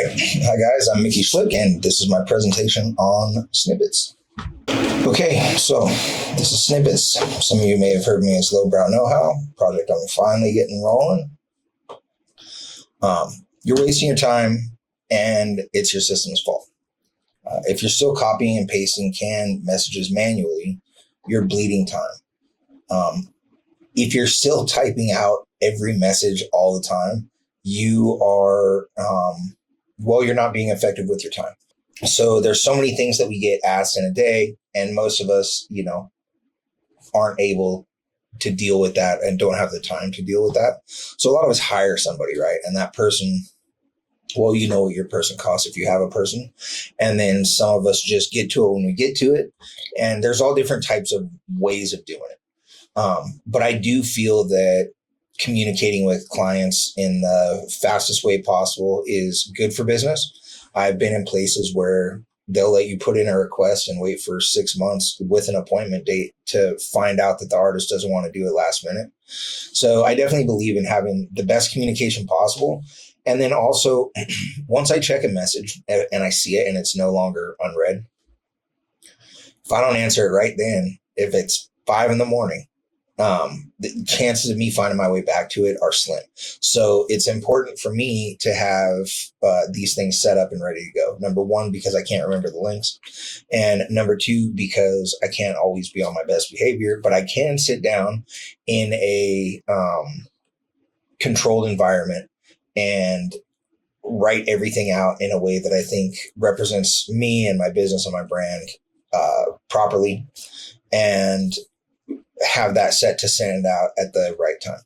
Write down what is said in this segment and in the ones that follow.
right. Hi, guys. I'm Mickey Schlick, and this is my presentation on Snippets. Okay, so this is Snippets. Some of you may have heard me as Lowbrow Know-How, project I'm finally getting rolling. You're wasting your time, and it's your system's fault. If you're still copying and pasting canned messages manually, you're bleeding time. If you're still typing out every message all the time, you are, you're not being effective with your time. So there's so many things that we get asked in a day, and most of us, aren't able to deal with that and don't have the time to deal with that. So a lot of us hire somebody, right? And that person, well, you know what your person costs if you have a person. And then some of us just get to it when we get to it. And there's all different types of ways of doing it. But I do feel that communicating with clients in the fastest way possible is good for business. I've been in places where they'll let you put in a request and wait for 6 months with an appointment date to find out that the artist doesn't want to do it last minute. So I definitely believe in having the best communication possible. And then also, once I check a message and I see it and it's no longer unread, if I don't answer it right then, if it's 5 a.m, the chances of me finding my way back to it are slim. So it's important for me to have these things set up and ready to go. Number one, because I can't remember the links. And number two, because I can't always be on my best behavior, but I can sit down in a controlled environment and write everything out in a way that I think represents me and my business and my brand properly, and have that set to send out at the right time.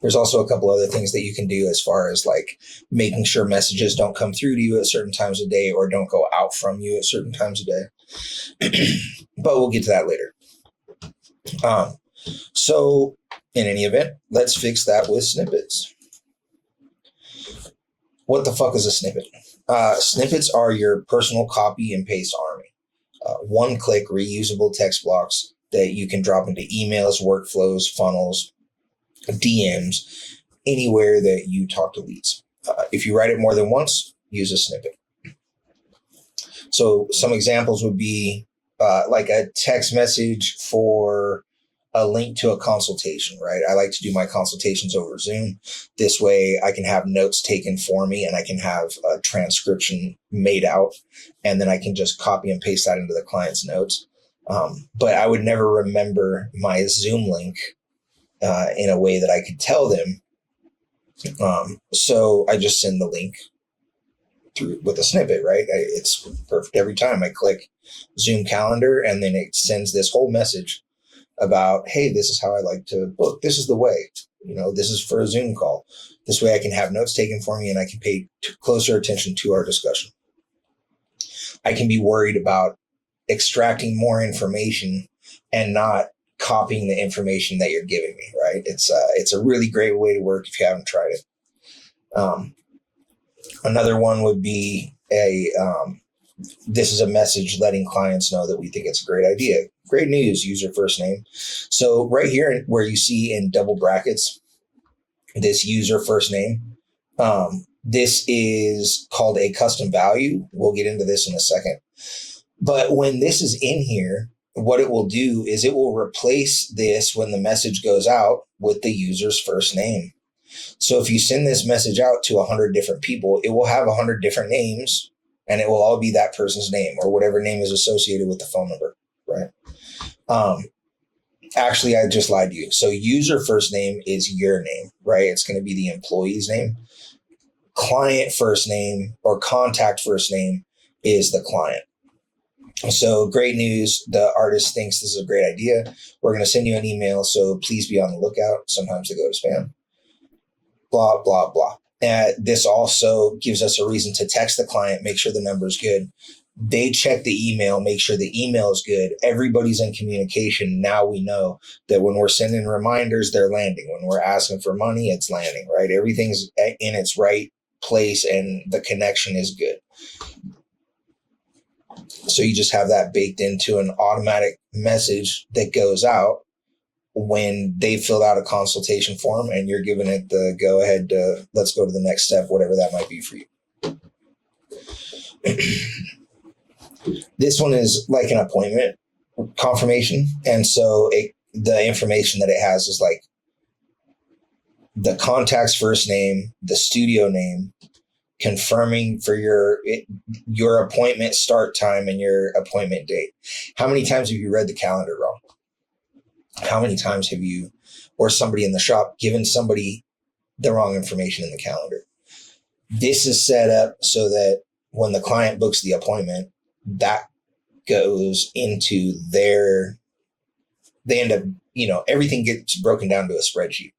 There's also a couple other things that you can do as far as like making sure messages don't come through to you at certain times of day or don't go out from you at certain times of day. But we'll get to that later. So in any event, let's fix that with snippets. What the fuck is a snippet? Snippets are your personal copy and paste army. One-click reusable text blocks that you can drop into emails, workflows, funnels, DMs, anywhere that you talk to leads. If you write it more than once, use a snippet. So some examples would be like a text message for a link to a consultation, right? I like to do my consultations over Zoom. This way I can have notes taken for me and I can have a transcription made out, and then I can just copy and paste that into the client's notes. But I would never remember my Zoom link in a way that I could tell them. So I just send the link through with a snippet, right? It's perfect every time. I click Zoom calendar and then it sends this whole message about, hey, this is how I like to book. This is the way, this is for a Zoom call. This way I can have notes taken for me and I can pay closer attention to our discussion. I can be worried about extracting more information and not copying the information that you're giving me, right? It's a really great way to work if you haven't tried it. Another one would be this is a message letting clients know that we think it's a great idea. Great news, user first name. So right here where you see in double brackets, this user first name, this is called a custom value. We'll get into this in a second. But when this is in here, what it will do is it will replace this when the message goes out with the user's first name. So if you send this message out to 100 different people, it will have 100 different names and it will all be that person's name or whatever name is associated with the phone number, right? Actually, I just lied to you. So user first name is your name, right? It's going to be the employee's name. Client first name or contact first name is the client. So great news. The artist thinks this is a great idea. We're going to send you an email, so please be on the lookout. Sometimes they go to spam. Blah, blah, blah. This also gives us a reason to text the client, make sure the number is good. They check the email, make sure the email is good. Everybody's in communication. Now we know that when we're sending reminders, they're landing. When we're asking for money, it's landing, right? Everything's in its right place and the connection is good. So you just have that baked into an automatic message that goes out when they filled out a consultation form and you're giving it the go ahead to let's go to the next step, whatever that might be for you. This one is like an appointment confirmation. And so the information that it has is like the contact's first name, the studio name, confirming for your appointment start time and your appointment date. How many times have you read the calendar wrong? How many times have you or somebody in the shop given somebody the wrong information in the calendar? This is set up so that when the client books the appointment, that goes into they end up, everything gets broken down to a spreadsheet,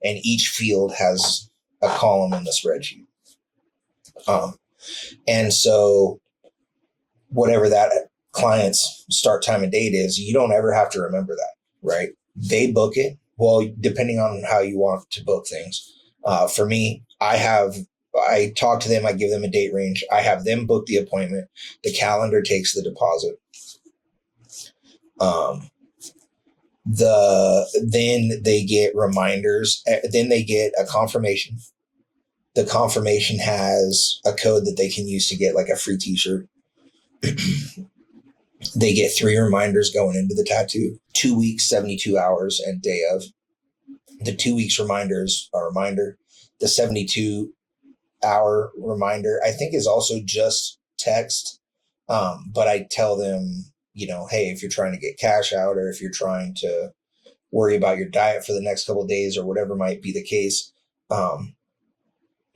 and each field has a column in the spreadsheet. And so whatever that client's start time and date is, you don't ever have to remember that, right? They book it. Well, depending on how you want to book things. For me, I talk to them, I give them a date range. I have them book the appointment. The calendar takes the deposit. Then they get reminders. Then they get a confirmation. The confirmation has a code that they can use to get like a free t-shirt. They get 3 reminders going into the tattoo, 2 weeks, 72 hours, and day of. The 2 weeks reminders a reminder. The 72-hour reminder, I think, is also just text. But I tell them, hey, if you're trying to get cash out, or if you're trying to worry about your diet for the next couple of days, or whatever might be the case,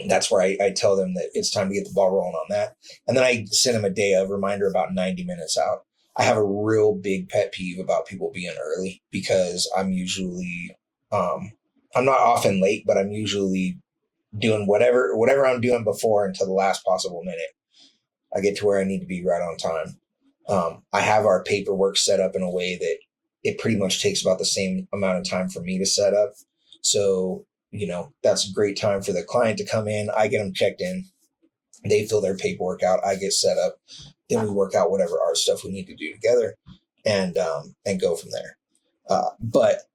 that's where I tell them that it's time to get the ball rolling on that. And then I send them a day of reminder about 90 minutes out. I have a real big pet peeve about people being early, because I'm usually, I'm not often late, but I'm usually doing whatever I'm doing before until the last possible minute. I get to where I need to be right on time. I have our paperwork set up in a way that it pretty much takes about the same amount of time for me to set up. So, that's a great time for the client to come in. I get them checked in. They fill their paperwork out. I get set up. Then we work out whatever art stuff we need to do together, and go from there. But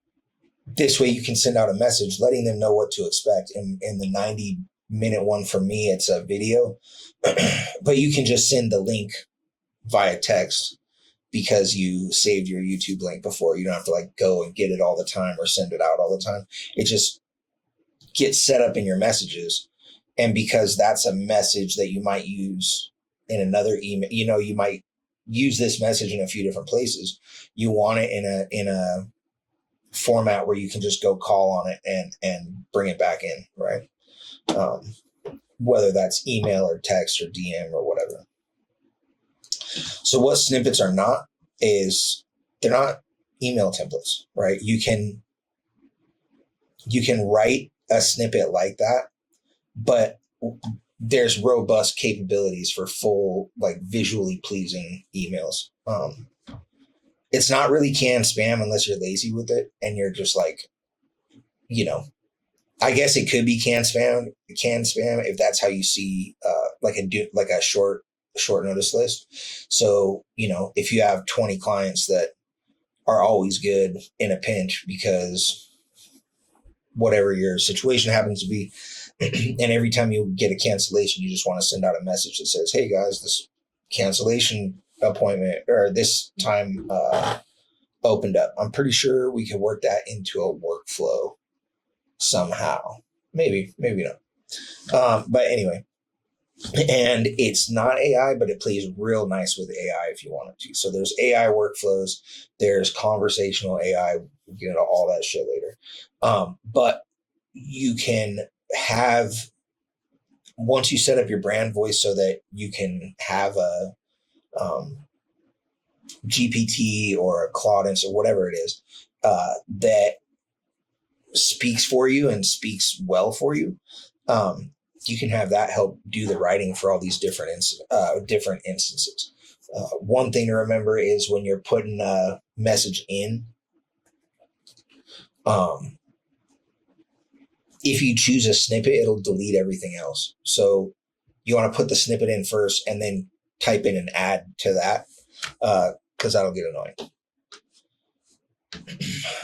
this way you can send out a message letting them know what to expect. In the 90-minute one, for me, it's a video, but you can just send the link via text because you saved your YouTube link before. You don't have to go and get it all the time or send it out all the time. It just gets set up in your messages. And because that's a message that you might use in another email, you might use this message in a few different places. You want it in a format where you can just go call on it and bring it back in, right? Whether that's email or text or DM or whatever. So what snippets are not is they're not email templates, right? You can write a snippet like that, but there's robust capabilities for full, visually pleasing emails. It's not really canned spam unless you're lazy with it and you're just I guess it could be canned spam if that's how you see a short notice list. So, if you have 20 clients that are always good in a pinch because whatever your situation happens to be, and every time you get a cancellation, you just want to send out a message that says, hey guys, this cancellation appointment or this time opened up. I'm pretty sure we can work that into a workflow somehow. Maybe not. But anyway, and it's not AI, but it plays real nice with AI if you want it to. So there's AI workflows, there's conversational AI, we'll get into all that shit later. But you can have, once you set up your brand voice so that you can have a GPT or a Claudius or whatever it is that speaks for you and speaks well for you, you can have that help do the writing for all these different instances. One thing to remember is when you're putting a message in, if you choose a snippet, it'll delete everything else. So you want to put the snippet in first and then type in an ad to that, because that'll get annoying.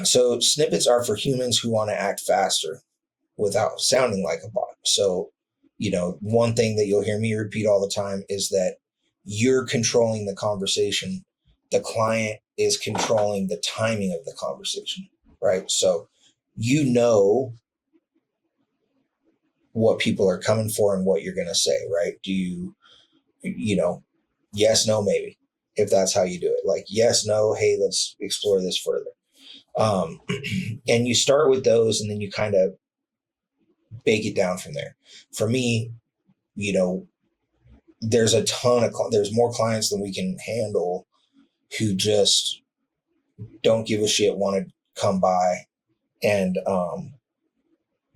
So snippets are for humans who want to act faster without sounding like a bot. So, one thing that you'll hear me repeat all the time is that you're controlling the conversation. The client is controlling the timing of the conversation, right? So you know what people are coming for and what you're going to say, right? Do you, yes, no, maybe, if that's how you do it. Like, yes, no, hey, let's explore this further. And you start with those and then you kind of bake it down from there. For me, there's there's more clients than we can handle who just don't give a shit, want to come by and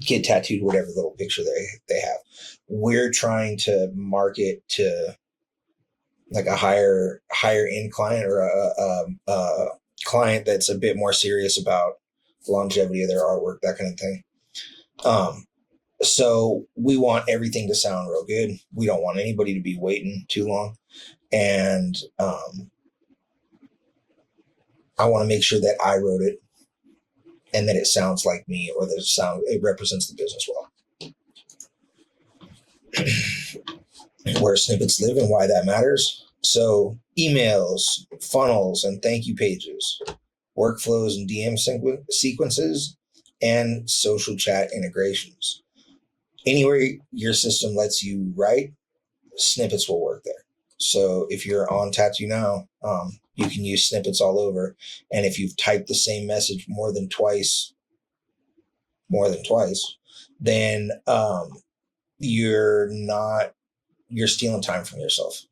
get tattooed whatever little picture they have. We're trying to market to like a higher end client, or a client that's a bit more serious about the longevity of their artwork, that kind of thing. So we want everything to sound real good. We don't want anybody to be waiting too long. And I want to make sure that I wrote it and that it sounds like me, or that it represents the business well. Where snippets live and why that matters. So emails, funnels, and thank you pages, workflows and DM sequences, and social chat integrations. Anywhere your system lets you write, snippets will work there. So if you're on TattooNow, you can use snippets all over. And if you've typed the same message more than twice, then you're stealing time from yourself.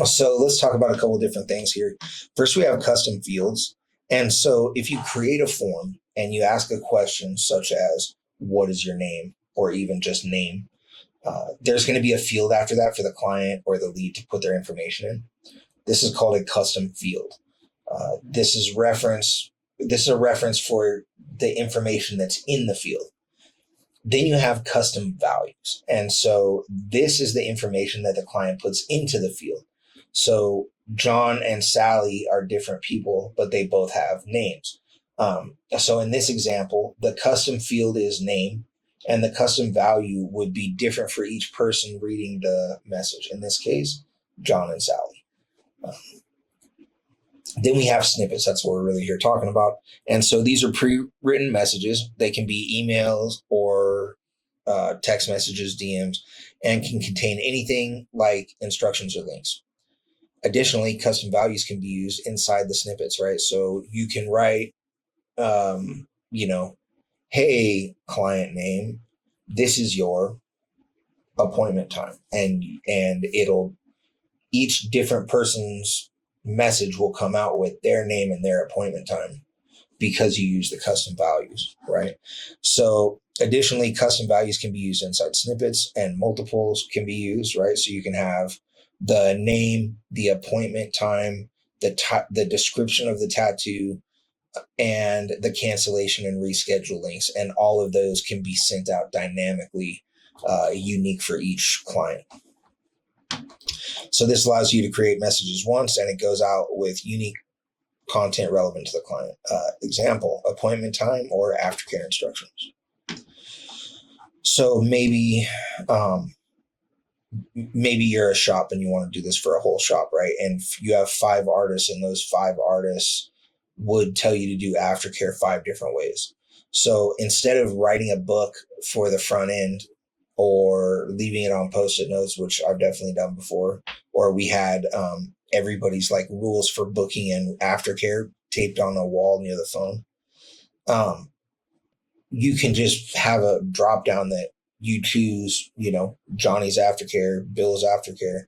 So let's talk about a couple of different things here. First, we have custom fields. And so if you create a form and you ask a question such as, what is your name? Or even just name, there's going to be a field after that for the client or the lead to put their information in. This is called a custom field. This is a reference for the information that's in the field. Then you have custom values. And so this is the information that the client puts into the field. So John and Sally are different people, but they both have names. So in this example, the custom field is name, and the custom value would be different for each person reading the message. In this case, John and Sally. Then we have snippets. That's what we're really here talking about. And so these are pre-written messages. They can be emails or text messages, DMs, and can contain anything like instructions or links. Additionally, custom values can be used inside the snippets, right? So you can write, hey, client name, this is your appointment time. And each different person's message will come out with their name and their appointment time because you use the custom values, right? So additionally, custom values can be used inside snippets, and multiples can be used, right? So you can have the name, the appointment time, the description of the tattoo, and the cancellation and reschedule links. And all of those can be sent out dynamically, unique for each client. So this allows you to create messages once, and it goes out with unique content relevant to the client. Example, appointment time or aftercare instructions. So maybe you're a shop and you want to do this for a whole shop, right? And you have 5 artists, and those 5 artists would tell you to do aftercare 5 different ways. So instead of writing a book for the front end or leaving it on Post-it notes, which I've definitely done before, or we had everybody's like rules for booking and aftercare taped on a wall near the phone. You can just have a drop down that you choose, Johnny's aftercare, Bill's aftercare,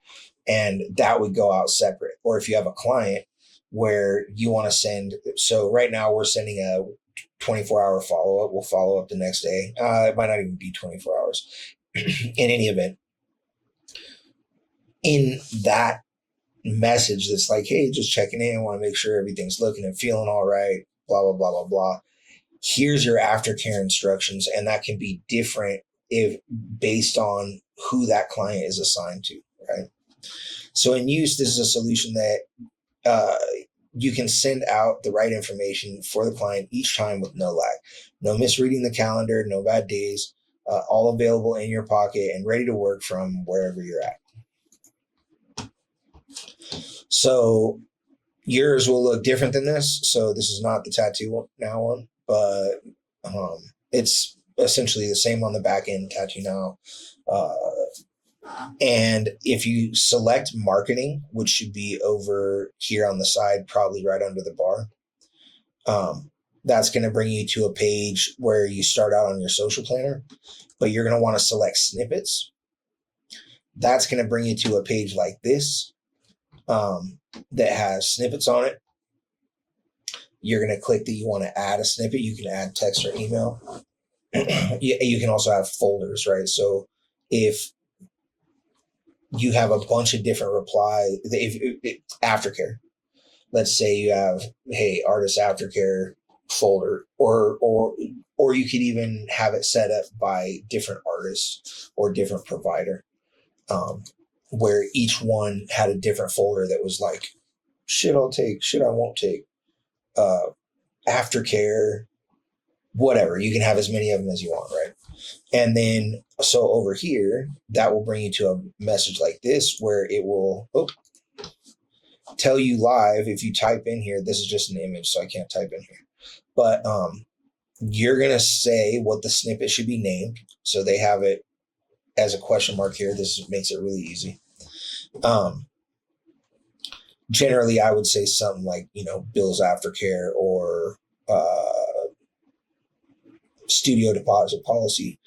and that would go out separate. Or if you have a client where you want to send, so right now we're sending a 24-hour follow-up. We'll follow up the next day. It might not even be 24 hours. In any event, in that message that's like, hey, just checking in, I want to make sure everything's looking and feeling all right, blah, blah, blah, blah, blah. Here's your aftercare instructions. And that can be different based on who that client is assigned to, right? So in use, this is a solution that you can send out the right information for the client each time with no lag, no misreading the calendar, no bad days, all available in your pocket and ready to work from wherever you're at. So yours will look different than this. So this is not the TattooNow one, but it's essentially the same on the back end, TattooNow. And if you select marketing, which should be over here on the side, probably right under the bar, that's going to bring you to a page where you start out on your social planner, but you're going to want to select snippets. That's going to bring you to a page like this that has snippets on it. You're going to click that you want to add a snippet. You can add text or email. You can also have folders, right? So if you have a bunch of different reply, if aftercare, let's say you have, hey, artist aftercare folder, or you could even have it set up by different artists or different provider, where each one had a different folder that was like, shit I'll take, shit I won't take, aftercare, whatever. You can have as many of them as you want, right? And then, so over here, that will bring you to a message like this where it will tell you live. If you type in here, this is just an image, so I can't type in here. But you're going to say what the snippet should be named. So they have it as a question mark here. This makes it really easy. Generally, I would say something like, Bill's Aftercare or studio deposit policy,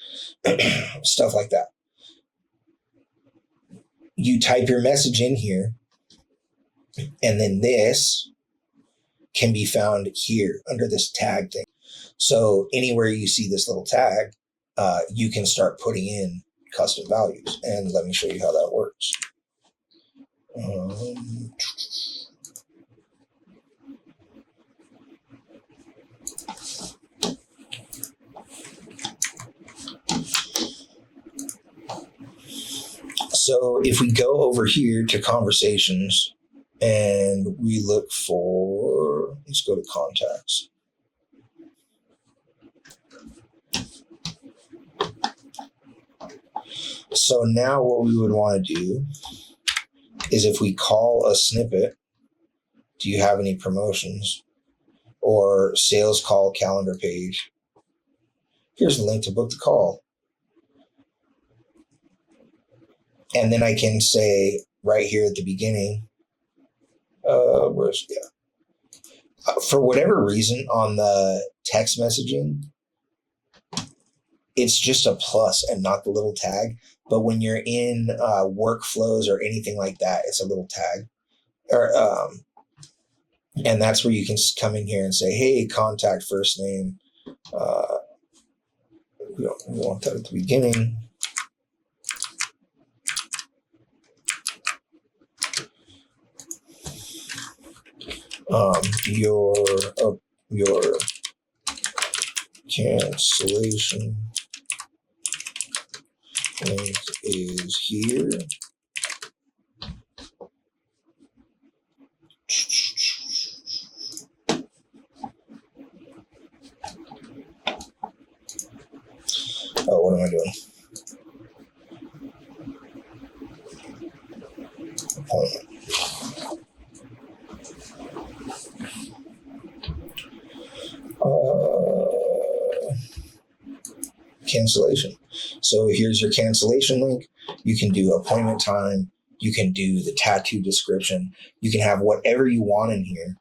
stuff like that. You type your message in here, and then this can be found here under this tag thing. So anywhere you see this little tag, you can start putting in custom values. And let me show you how that works. So if we go over here to conversations and we look for, let's go to contacts. So now what we would want to do is if we call a snippet, do you have any promotions? Or sales call calendar page. Here's a link to book the call. And then I can say right here at the beginning, for whatever reason on the text messaging, it's just a plus and not the little tag. But when you're in workflows or anything like that, it's a little tag. And that's where you can come in here and say, hey, contact first name. We want that at the beginning. Your cancellation link is here. Oh, what am I doing? Appointment. Cancellation. So here's your cancellation link. You can do appointment time. You can do the tattoo description. You can have whatever you want in here.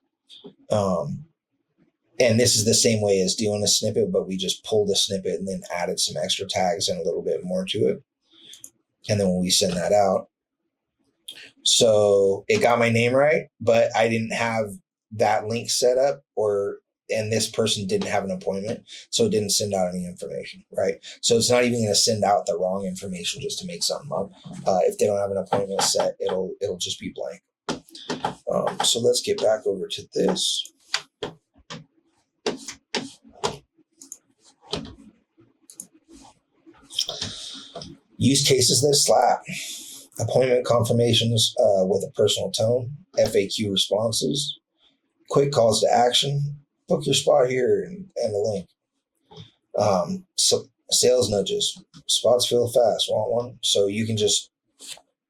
And this is the same way as doing a snippet, but we just pulled a snippet and then added some extra tags and a little bit more to it. And then when we send that out, so it got my name right, but I didn't have that link set up, and this person didn't have an appointment, so it didn't send out any information, right? So it's not even going to send out the wrong information just to make something up. If they don't have an appointment set, it'll just be blank. So let's get back over to this. Use cases that slap. Appointment confirmations with a personal tone, FAQ responses, quick calls to action, book your spot here and a link. So sales nudges, spots fill fast, want one? So you can just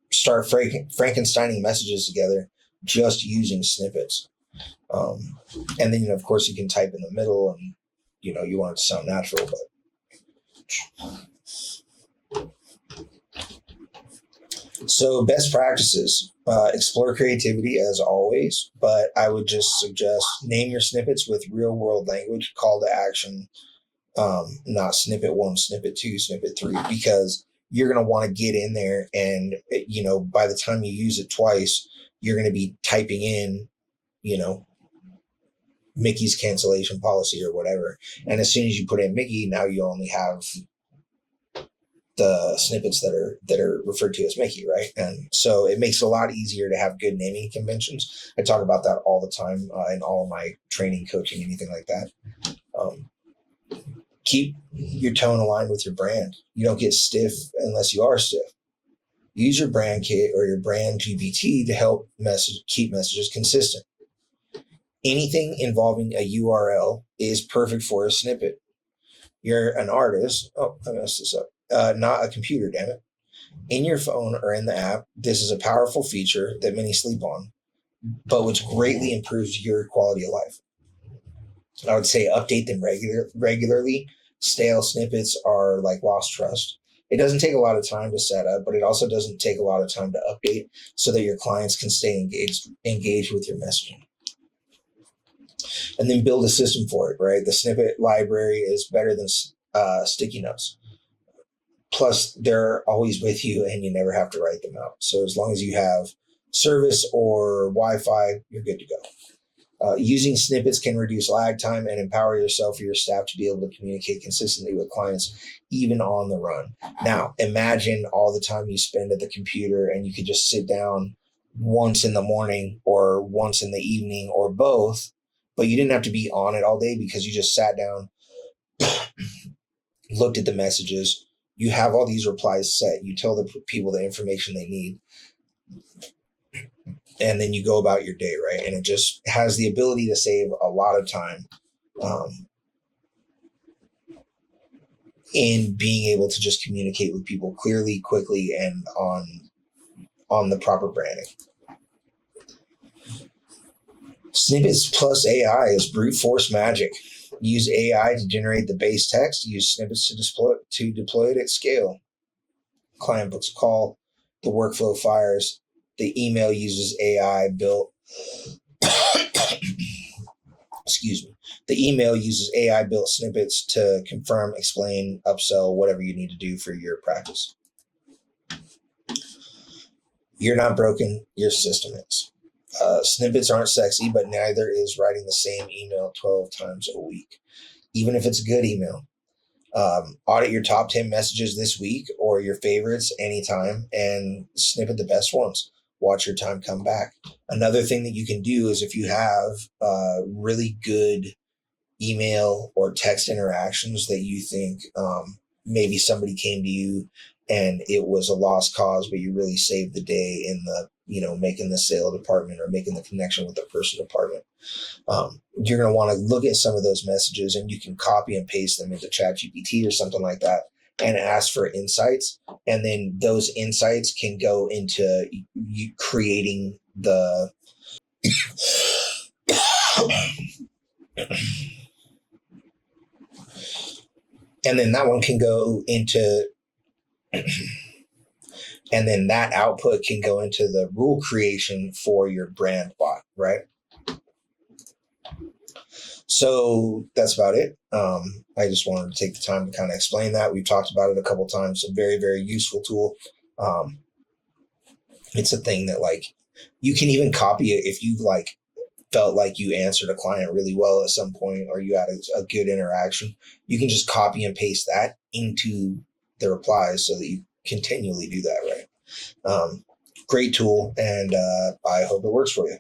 start Frankensteining messages together just using snippets. And then, of course, you can type in the middle and, you want it to sound natural, but. So best practices, explore creativity as always, but I would just suggest name your snippets with real world language, call to action, not snippet 1, snippet 2, snippet 3, because you're going to want to get in there and, by the time you use it twice, you're going to be typing in, Mickey's cancellation policy or whatever. And as soon as you put in Mickey, now you only have the snippets that are referred to as Mickey, right? And so it makes it a lot easier to have good naming conventions. I talk about that all the time in all of my training, coaching, anything like that. Keep your tone aligned with your brand. You don't get stiff unless you are stiff. Use your brand kit or your brand GPT to help keep messages consistent. Anything involving a URL is perfect for a snippet. You're an artist. Oh, I messed this up. Not a computer, damn it. In your phone or in the app, this is a powerful feature that many sleep on, but which greatly improves your quality of life. I would say update them regularly. Stale snippets are like lost trust. It doesn't take a lot of time to set up, but it also doesn't take a lot of time to update so that your clients can stay engaged with your messaging. And then build a system for it, right? The snippet library is better than sticky notes. Plus, they're always with you and you never have to write them out. So as long as you have service or Wi-Fi, you're good to go. Using snippets can reduce lag time and empower yourself or your staff to be able to communicate consistently with clients, even on the run. Now, imagine all the time you spend at the computer and you could just sit down once in the morning or once in the evening or both, but you didn't have to be on it all day because you just sat down, looked at the messages. You have all these replies set. You tell the people the information they need. And then you go about your day, right? And it just has the ability to save a lot of time in being able to just communicate with people clearly, quickly, and on the proper branding. Snippets plus AI is brute force magic. Use AI to generate the base text. Use snippets to deploy it at scale. Client books a call. The workflow fires. The email uses AI built. Excuse me. The email uses AI built snippets to confirm, explain, upsell, whatever you need to do for your practice. You're not broken. Your system is. Snippets aren't sexy, but neither is writing the same email 12 times a week, even if it's a good email. Audit your top 10 messages this week or your favorites anytime and snippet the best ones. Watch your time come back. Another thing that you can do is if you have really good email or text interactions that you think maybe somebody came to you and it was a lost cause, but you really saved the day in the, making the sale department or making the connection with the person department. You're going to want to look at some of those messages and you can copy and paste them into ChatGPT or something like that and ask for insights. And then those insights can go into you creating the and then that one can go into and then that output can go into the rule creation for your brand bot, right? So that's about it. I just wanted to take the time to kind of explain that. We've talked about it a couple times. A very, very useful tool. It's a thing that you can even copy it if you felt like you answered a client really well at some point or you had a good interaction. You can just copy and paste that into the replies so that you continually do that, right? Great tool, and I hope it works for you.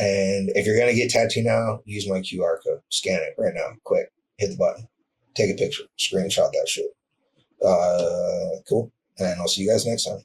And if you're going to get TattooNow, use my QR code. Scan it right now. Quick. Hit the button. Take a picture. Screenshot that shit. Cool. And I'll see you guys next time.